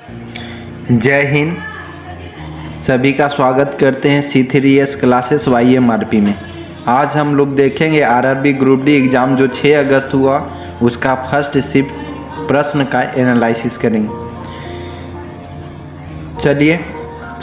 जय हिंद। सभी का स्वागत करते हैं C3S क्लासेस YMRP में। आज हम लोग देखेंगे RRB ग्रुप डी एग्ज़ाम जो 6 अगस्त हुआ उसका फर्स्ट शिफ्ट प्रश्न का एनालिसिस करेंगे। चलिए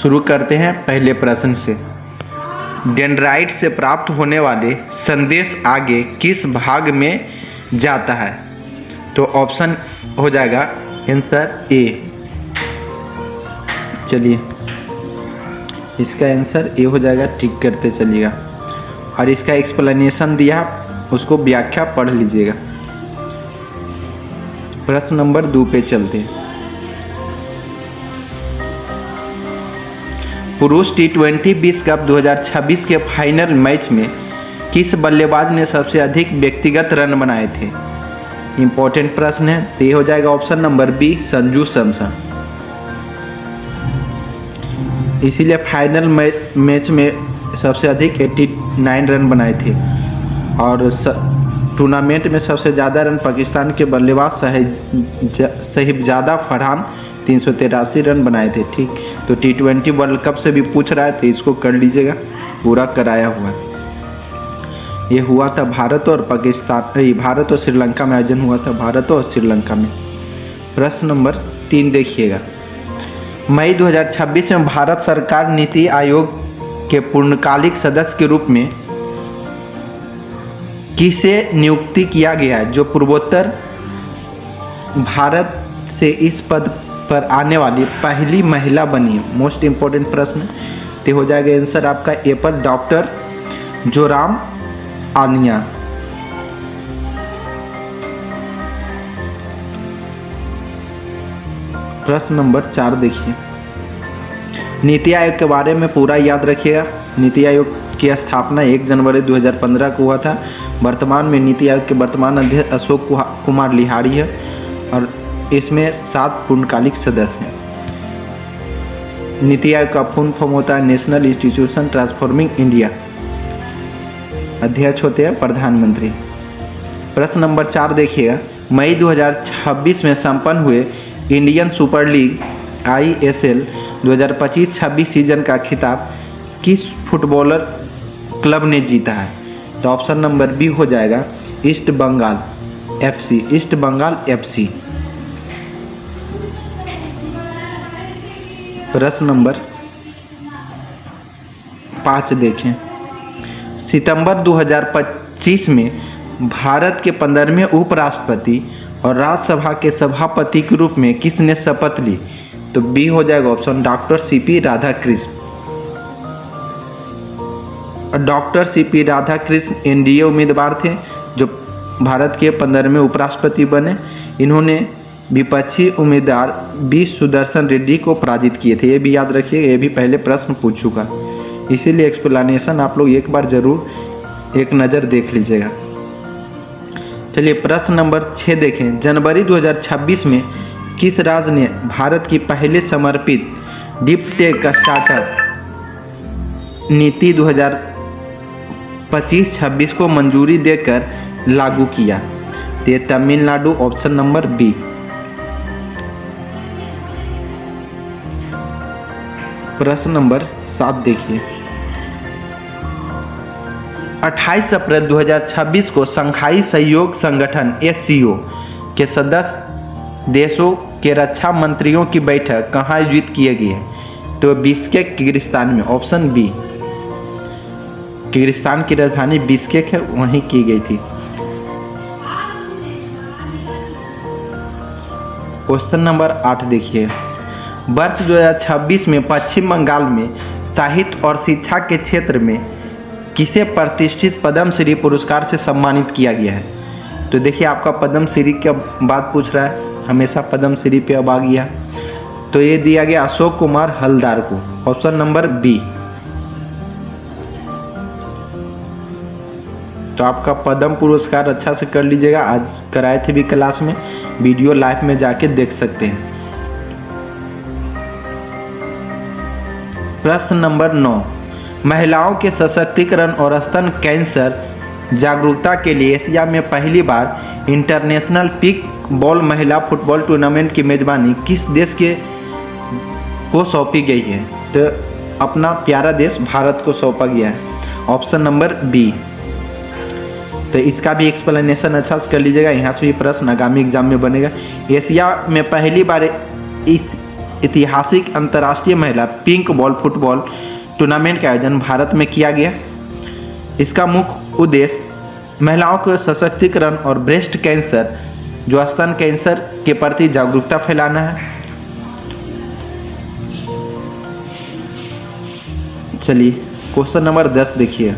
शुरू करते हैं पहले प्रश्न से। डेंड्राइट से प्राप्त होने वाले संदेश आगे किस भाग में जाता है? तो ऑप्शन हो जाएगा आंसर ए। चलिए इसका आंसर ए हो जाएगा, टिक करते चलिएगा। और इसका एक्सप्लेनेशन दिया, उसको व्याख्या पढ़ लीजिएगा। प्रश्न नंबर 2 पे चलते हैं। पुरुष T20 विश्व कप 2026 के फाइनल मैच में किस बल्लेबाज ने सबसे अधिक व्यक्तिगत रन बनाए थे? इंपॉर्टेंट प्रश्न है। तो ये हो जाएगा option number B, Sanju Samson. इसीलिए फाइनल मैच में सबसे अधिक 89 रन बनाए थे। और टूर्नामेंट में सबसे ज़्यादा रन पाकिस्तान के बल्लेबाज साहिबजादा फरहान 383 रन बनाए थे। ठीक, तो T20 वर्ल्ड कप से भी पूछ रहा है तो इसको कर लीजिएगा, पूरा कराया हुआ। ये हुआ था भारत और पाकिस्तान, भारत और श्रीलंका में आयोजन हुआ था, भारत और श्रीलंका में। प्रश्न नंबर 3 देखिएगा। मई 2026 में भारत सरकार नीति आयोग के पूर्णकालिक सदस्य के रूप में किसे नियुक्ति किया गया है, जो पूर्वोत्तर भारत से इस पद पर आने वाली पहली महिला बनी है? मोस्ट इंपोर्टेंट प्रश्न। तो हो जाएगा आंसर आपका ए पर डॉक्टर जोराम आनिया। प्रश्न नंबर 4 देखिए। नीति आयोग के बारे में पूरा याद रखिएगा। नीति आयोग की स्थापना 1 जनवरी 2015 को हुआ था। वर्तमान में नीति आयोग के वर्तमान अध्यक्ष अशोक कुमार लिहारी है और इसमें 7 पूर्णकालिक सदस्य हैं। नीति आयोग का फुल फॉर्म होता है नेशनल इंस्टीट्यूशन ट्रांसफॉर्मिंग इंडिया। अध्यक्ष होते हैं प्रधानमंत्री। प्रश्न नंबर 4 देखिएगा। मई 2026 में संपन्न हुए Indian super league ISL 2025-26 season का खिताब किस फुटबॉलर क्लब ने जीता है? तो ऑप्शन नंबर बी हो जाएगा East Bengal FC। East Bengal FC। प्रश्न नंबर 5 देखें। सितंबर 2025 में भारत के 15वें उपराष्ट्रपति और राज्यसभा के सभापति के रूप में किसने शपथ ली? तो बी हो जाएगा option doctor CP Radhakrishna. Doctor CP Radhakrishna NDA उम्मीदवार थे जो भारत के 15वें उपराष्ट्रपति बने। इन्होंने विपक्षी उम्मीदवार बी सुदर्शन रेड्डी को पराजित किए थे। ये भी याद रखिए, ये भी पहले प्रश्न पूछ चुका, इसीलिए एक्सप्लेनेशन आप लोग एक बार जरूर एक नज़र देख लीजिएगा। चलिए प्रश्न नंबर 6 देखें। जनवरी 2026 में किस राज्य ने भारत की पहले समर्पित डीप टेक स्टार्टअप नीति 2025-26 को मंजूरी देकर लागू किया? तो तमिलनाडु। Option number B. प्रश्न नंबर 7 देखिए। 28 अप्रैल 2026 को शंघाई सहयोग संगठन SCO के सदस्य देशों के रक्षा मंत्रियों की बैठक कहाँ आयोजित की गई है? तो बिश्केक किर्गिस्तान में। Option B. किर्गिस्तान की राजधानी बिश्केक है, वहीं की गई थी। क्वेश्चन नंबर 8 देखिए। वर्ष 2026 में पश्चिम बंगाल में साहित्य और शिक्षा के क्षेत्र में किसे प्रतिष्ठित पद्मश्री पुरस्कार से सम्मानित किया गया है? तो देखिए आपका पद्मश्री की बात पूछ रहा है, हमेशा पद्मश्री पे अब आ गया। तो ये दिया गया अशोक कुमार हलदार को। Option number B. तो आपका पद्म पुरस्कार अच्छा से कर लीजिएगा। आज कराए थे भी क्लास में, वीडियो लाइव में जाके देख सकते हैं। प्रश्न नंबर 9। महिलाओं के सशक्तिकरण और स्तन कैंसर जागरूकता के लिए एशिया में पहली बार इंटरनेशनल पिक बॉल महिला फुटबॉल टूर्नामेंट की मेजबानी किस देश के को सौंपी गई है? तो अपना प्यारा देश भारत को सौंपा गया है। Option number B. तो इसका भी एक्सप्लेनेशन अच्छा से कर लीजिएगा, यहाँ से भी प्रश्न आगामी एग्जाम में बनेगा। एशिया में पहली बार इस ऐतिहासिक अंतर्राष्ट्रीय महिला पिंक बॉल फुटबॉल टूर्नामेंट का आयोजन भारत में किया गया। इसका मुख्य उद्देश्य महिलाओं के सशक्तिकरण और ब्रेस्ट कैंसर जो स्तन कैंसर के प्रति जागरूकता फैलाना है। चलिए क्वेश्चन नंबर 10 देखिए।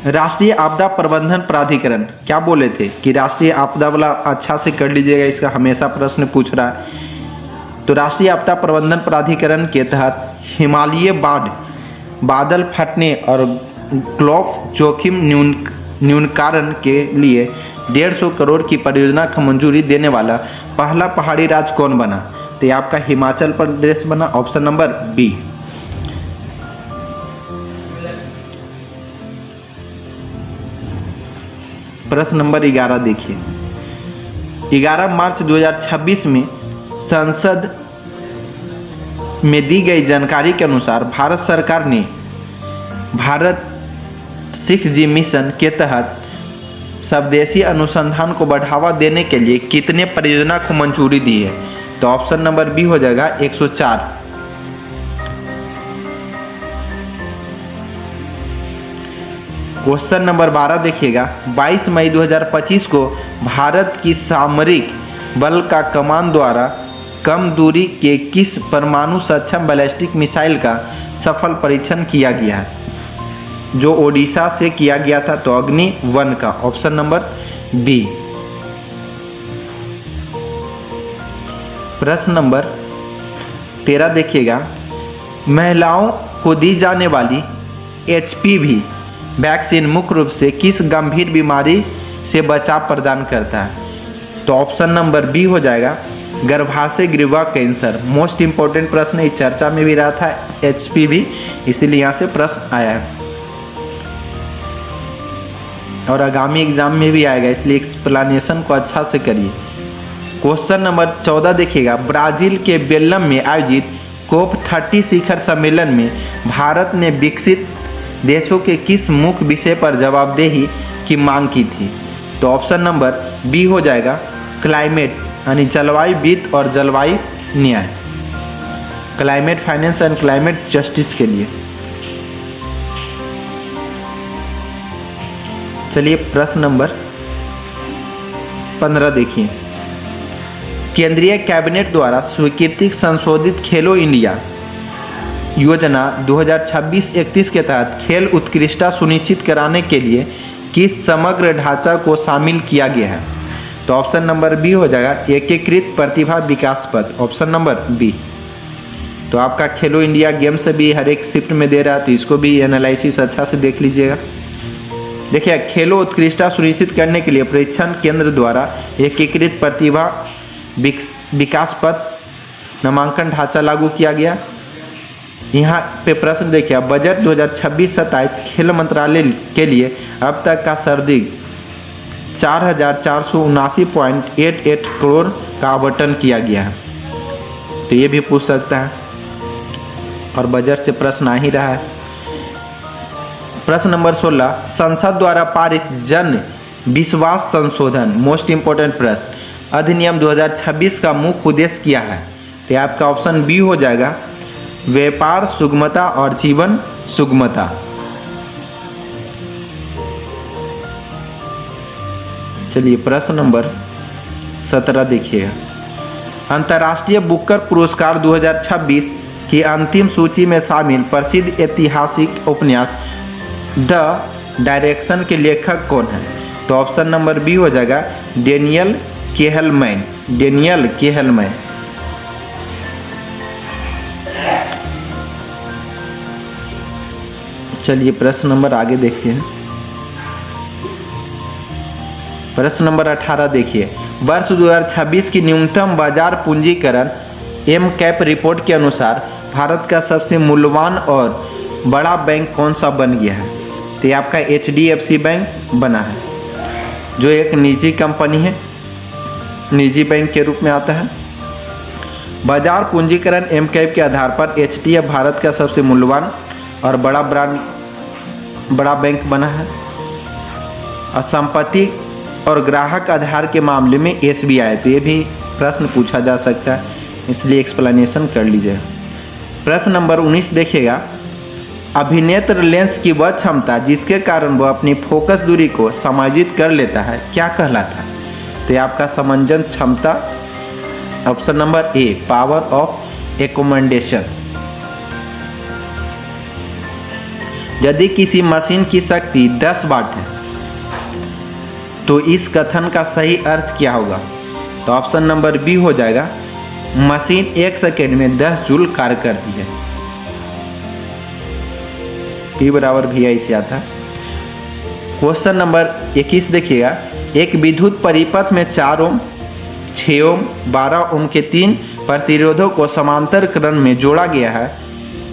राष्ट्रीय आपदा प्रबंधन प्राधिकरण क्या बोले थे कि राष्ट्रीय आपदा वाला अच्छा से कर लीजिएगा, इसका हमेशा प्रश्न पूछ रहा है। तो राष्ट्रीय आपदा प्रबंधन प्राधिकरण के तहत हिमालयी बाढ़, बादल फटने और ग्लोब जोखिम न्यूनीकरण के लिए 150 करोड़ की परियोजना को मंजूरी देने वाला पहला पहाड़ी राज्य कौन बना? तो ये आपका हिमाचल प्रदेश बना। Option number B. प्रश्न नंबर 11 देखिए। 11 मार्च 2026 में संसद में दी गई जानकारी के अनुसार भारत सरकार ने भारत 6G मिशन के तहत स्वदेशी अनुसंधान को बढ़ावा देने के लिए कितने परियोजना को मंजूरी दी है? तो ऑप्शन नंबर बी हो जाएगा 104। क्वेश्चन नंबर 12 देखिएगा। 22 मई 2025 को भारत की सामरिक बल का कमान द्वारा कम दूरी के किस परमाणु सक्षम बैलिस्टिक मिसाइल का सफल परीक्षण किया गया है? जो ओडिशा से किया गया था, तो अग्नि 1 का। Option number B. प्रश्न नंबर 13 देखिएगा। महिलाओं को दी जाने वाली HPV वैक्सीन मुख्य रूप से किस गंभीर बीमारी से बचाव प्रदान करता है? तो ऑप्शन नंबर बी हो जाएगा गर्भाशय ग्रीवा कैंसर। मोस्ट इंपोर्टेंट प्रश्न इस चर्चा में भी रहा था HPV, इसीलिए यहाँ से प्रश्न आया है और आगामी एग्जाम में भी आएगा, इसलिए एक्सप्लेनेशन को अच्छा से करिए। क्वेश्चन नंबर 14 देखिएगा। ब्राजील के बेल्लम में आयोजित COP30 शिखर सम्मेलन में भारत ने विकसित देशों के किस मुख्य विषय पर जवाबदेही की मांग की थी? तो ऑप्शन नंबर बी हो जाएगा क्लाइमेट यानी जलवायु वित्त और जलवायु न्याय, climate finance and climate justice के लिए। चलिए प्रश्न नंबर 15 देखिए। केंद्रीय कैबिनेट द्वारा स्वीकृत संशोधित खेलो इंडिया योजना 2026-31 के तहत खेल उत्कृष्टता सुनिश्चित कराने के लिए किस समग्र ढांचा को शामिल किया गया है? तो ऑप्शन नंबर बी हो जाएगा एकीकृत प्रतिभा विकास पथ। Option number B. तो आपका खेलो इंडिया गेम्स भी हर एक शिफ्ट में दे रहा है, तो इसको भी एनालिसिस अच्छा से देख लीजिएगा। देखिए खेलो उत्कृष्टता सुनिश्चित करने के लिए परीक्षण केंद्र द्वारा एकीकृत प्रतिभा विकास पथ नामांकन ढांचा लागू किया गया। यहाँ पे प्रश्न देखिए। बजट 2026-27 खेल मंत्रालय के लिए अब तक का सर्वाधिक 4,479.88 करोड़ का आवंटन किया गया है, तो ये भी पूछ सकता है और बजट से प्रश्न आ ही रहा है। प्रश्न नंबर 16। संसद द्वारा पारित जन विश्वास संशोधन मोस्ट इंपोर्टेंट प्रश्न अधिनियम 2026 का मुख्य उद्देश्य क्या है? तो आपका ऑप्शन बी हो जाएगा व्यापार सुगमता और जीवन सुगमता। चलिए प्रश्न नंबर 17 देखिए। अंतर्राष्ट्रीय बुकर पुरस्कार 2026 की अंतिम सूची में शामिल प्रसिद्ध ऐतिहासिक उपन्यास द डायरेक्शन के लेखक कौन है? तो ऑप्शन नंबर बी हो जाएगा डेनियल केहलमैन। डेनियल केहलमैन। चलिए प्रश्न नंबर आगे देखिए। प्रश्न नंबर 18 देखिए। वर्ष 2026 की न्यूनतम बाजार पूंजीकरण एमकैप रिपोर्ट के अनुसार भारत का सबसे मूल्यवान और बड़ा बैंक कौन सा बन गया है? तो ये आपका HDFC बैंक बना है, जो एक निजी कंपनी है, निजी बैंक के रूप में आता है। बाजार पूंजीकरण एमकैप के आधार पर एचटीएफ भारत का सबसे मूल्यवान और बड़ा बैंक बना है। और संपत्ति और ग्राहक आधार के मामले में एसबीआई, तो ये भी प्रश्न पूछा जा सकता है, इसलिए एक्सप्लेनेशन कर लीजिए। प्रश्न नंबर 19 देखिएगा, अभिनेत्र लेंस की वह क्षमता जिसके कारण वह अपनी फोकस दूरी को समायोजित कर लेता है क्या कहलाता है? तो ये आपका समंजन क्षमता। Option number A, power of accommodation. यदि किसी मशीन की शक्ति 10 वाट है तो इस कथन का सही अर्थ क्या होगा? तो ऑप्शन नंबर बी हो जाएगा, मशीन 1 सेकेंड में 10 जूल कार्य करती है। P बराबर भी ऐसे आता है। क्वेश्चन नंबर 21 देखिएगा, एक विद्युत परिपथ में 4 ओम, 6 ओम, 12 ओम के 3 प्रतिरोधों को समांतर क्रम में जोड़ा गया है।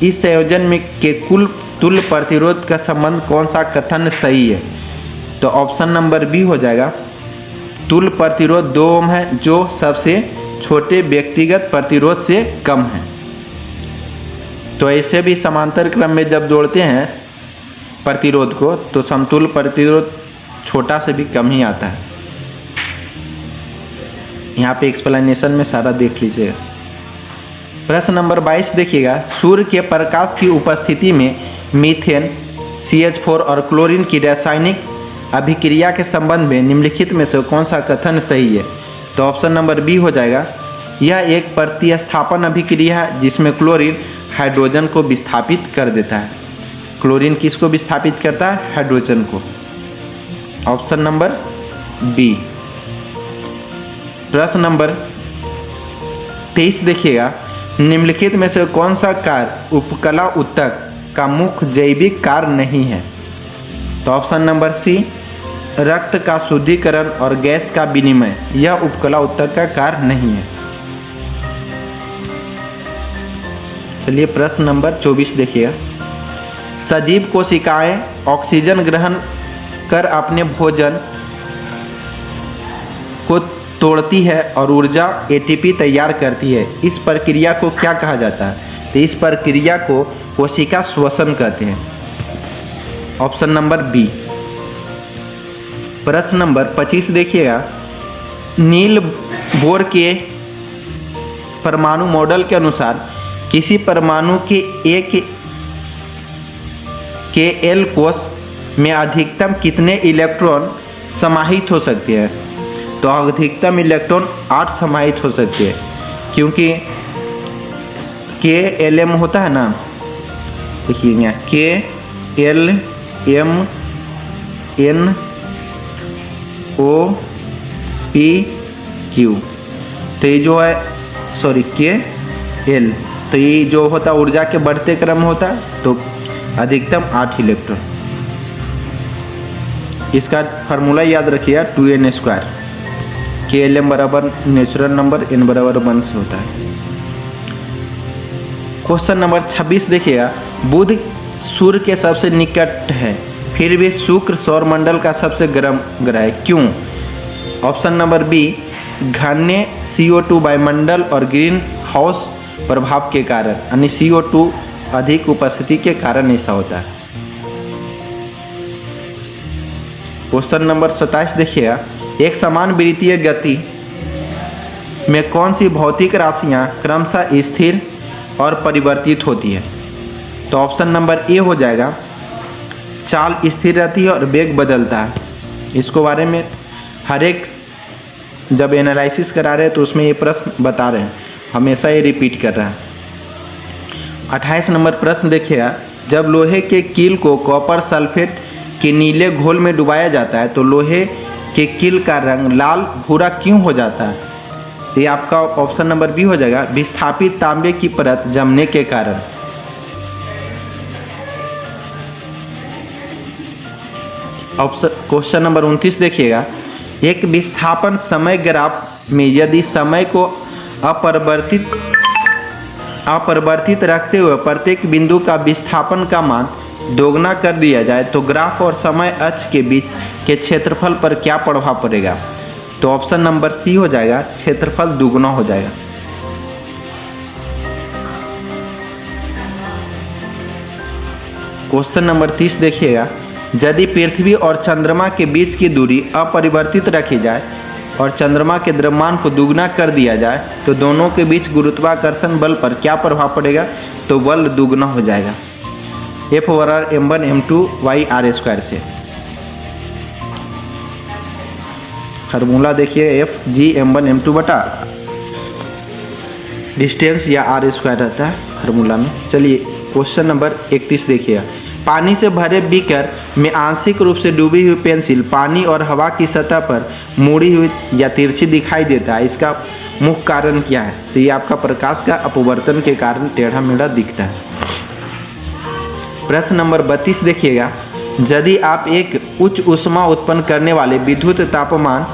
इस संयोजन में के कुल तुल्य प्रतिरोध का संबंध कौन सा कथन सही है? तो ऑप्शन नंबर बी हो जाएगा, तुल्य प्रतिरोध 2 ओम है जो सबसे छोटे व्यक्तिगत प्रतिरोध से कम है। तो ऐसे भी समांतर क्रम में जब जोड़ते हैं प्रतिरोध को तो समतुल्य प्रतिरोध छोटा से भी कम ही आता है। यहाँ पे एक्सप्लेनेशन में सारा देख लीजिएगा। प्रश्न नंबर 22 देखिएगा, सूर्य के प्रकाश की उपस्थिति में मीथेन, CH4 और क्लोरीन की रासायनिक अभिक्रिया के संबंध में निम्नलिखित में से कौन सा कथन सही है? तो ऑप्शन नंबर बी हो जाएगा, यह एक प्रतिस्थापन अभिक्रिया है जिसमें क्लोरीन हाइड्रोजन को विस्थापित कर देता है। क्लोरीन किसको विस्थापित करता है? हाइड्रोजन को। Option number B. प्रश्न नंबर 23 देखिएगा, निम्नलिखित में से कौन सा कार्य उपकला उत्तक का मुख्य जैविक कार्य नहीं है? तो ऑप्शन नंबर सी, रक्त का शुद्धिकरण और गैस का विनिमय, यह उपकला उत्तक का कार्य नहीं है। चलिए प्रश्न नंबर 24 देखिएगा, सजीव कोशिकाएं ऑक्सीजन ग्रहण कर अपने भोजन को तोड़ती है और ऊर्जा एटीपी तैयार करती है। इस प्रक्रिया को क्या कहा जाता है? तो इस प्रक्रिया को कोशिका श्वसन कहते हैं। Option number B. प्रश्न नंबर 25 देखिएगा, नील बोर के परमाणु मॉडल के अनुसार किसी परमाणु के एल कोश में अधिकतम कितने इलेक्ट्रॉन समाहित हो सकते हैं? तो अधिकतम इलेक्ट्रॉन 8 समाहित हो सकते हैं, क्योंकि KLM होता है ना, देखिए यहाँ KLMNOPQ, तो ये जो है KL, तो ये जो होता है ऊर्जा के बढ़ते क्रम होता है, तो अधिकतम 8 इलेक्ट्रॉन। इसका फार्मूला याद रखिएगा 2n²। KLM बराबर नेचुरल नंबर n बराबर 1 से होता है। क्वेश्चन नंबर 26 देखिएगा, बुध सूर्य के सबसे निकट है फिर भी शुक्र सौरमंडल का सबसे गर्म ग्रह है, क्यों? ऑप्शन नंबर बी, घने CO2 वायुमंडल और ग्रीन हाउस प्रभाव के कारण, यानी CO2 अधिक उपस्थिति के कारण ऐसा होता है। क्वेश्चन नंबर 27 देखिएगा, एक समान वृत्तीय गति में कौन सी भौतिक राशियां क्रमशः स्थिर और परिवर्तित होती है? तो ऑप्शन नंबर ए हो जाएगा, चाल स्थिर रहती है और वेग बदलता है। इसको बारे में हर एक जब एनालिसिस करा रहे हैं तो उसमें ये प्रश्न बता रहे हैं, हमेशा ये रिपीट कर रहा है। 28 नंबर प्रश्न देखिएगा, जब लोहे के कील को कॉपर सल्फेट के नीले घोल में डुबाया जाता है तो लोहे के कील का रंग लाल भूरा क्यों हो जाता है? तो ये आपका ऑप्शन नंबर बी हो जाएगा, विस्थापित तांबे की परत जमने के कारण। क्वेश्चन नंबर 29 देखिएगा, एक विस्थापन समय ग्राफ में यदि समय को अपरिवर्तित रखते हुए प्रत्येक बिंदु का विस्थापन का मान दोगुना कर दिया जाए तो ग्राफ और समय अक्ष के बीच के क्षेत्रफल पर क्या प्रभाव पड़ेगा? तो ऑप्शन नंबर सी हो जाएगा, क्षेत्रफल दुगुना हो जाएगा। क्वेश्चन नंबर 30 देखिएगा, यदि पृथ्वी और चंद्रमा के बीच की दूरी अपरिवर्तित रखी जाए और चंद्रमा के द्रव्यमान को दुगना कर दिया जाए तो दोनों के बीच गुरुत्वाकर्षण बल पर क्या प्रभाव पड़ेगा? तो बल दुगना हो जाएगा, F/m1m2y/r² से। फार्मूला देखिए, F/m1m2 बटा डिस्टेंस या r² रहता है फार्मूला में। चलिए क्वेश्चन नंबर 31 देखिएगा, पानी से भरे बीकर में आंशिक रूप से डूबी हुई पेंसिल पानी और हवा की सतह पर मुड़ी हुई या तिरछी दिखाई देता है, इसका मुख्य कारण क्या है? तो ये आपका प्रकाश का अपवर्तन के कारण टेढ़ा मेढ़ा दिखता है। प्रश्न नंबर 32 देखिएगा, यदि आप एक उच्च ऊष्मा उत्पन्न करने वाले विद्युत तापमान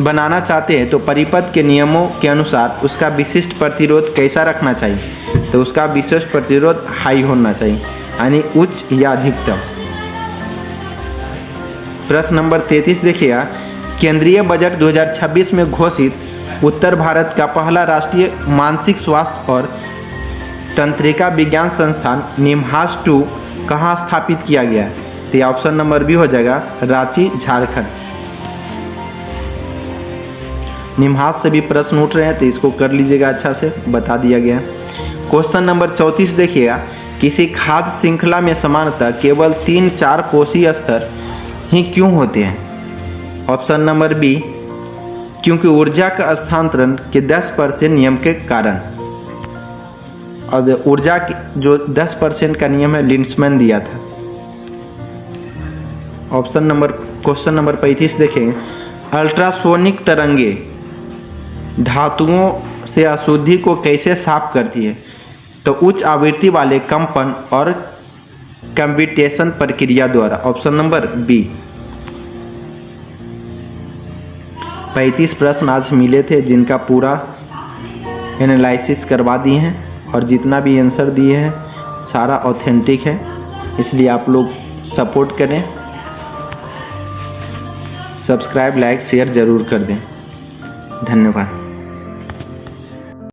बनाना चाहते हैं तो परिपथ के नियमों के अनुसार उसका विशिष्ट प्रतिरोध कैसा रखना चाहिए? तो उसका विशिष्ट प्रतिरोध हाई होना चाहिए, यानी उच्च या अधिकतम। प्रश्न नंबर 33 देखिएगा, केंद्रीय बजट 2026 में घोषित उत्तर भारत का पहला राष्ट्रीय मानसिक स्वास्थ्य और तंत्रिका विज्ञान संस्थान निमहांस 2 कहाँ स्थापित किया गया है? तो ये ऑप्शन नंबर बी हो जाएगा, रांची, झारखंड। निमहांस से भी प्रश्न उठ रहे हैं तो इसको कर लीजिएगा, अच्छा से बता दिया गया। क्वेश्चन नंबर 34 देखिएगा, किसी खाद्य श्रृंखला में सामान्यतः केवल 3-4 कोशीय स्तर ही क्यों होते हैं? ऑप्शन नंबर बी, क्योंकि ऊर्जा का स्थानांतरण के 10% नियम के कारण। और ऊर्जा जो 10% का नियम है लिंड्समैन दिया था। क्वेश्चन नंबर 35 देखेंगे, अल्ट्रासोनिक तरंगे धातुओं से अशुद्धि को कैसे साफ करती है? तो उच्च आवृत्ति वाले कंपन और कंप्यूटेशन प्रक्रिया द्वारा। Option number B. 35 प्रश्न आज मिले थे जिनका पूरा एनालिसिस करवा दिए हैं और जितना भी आंसर दिए हैं सारा ऑथेंटिक है, इसलिए आप लोग सपोर्ट करें, सब्सक्राइब, लाइक, शेयर जरूर कर दें। धन्यवाद।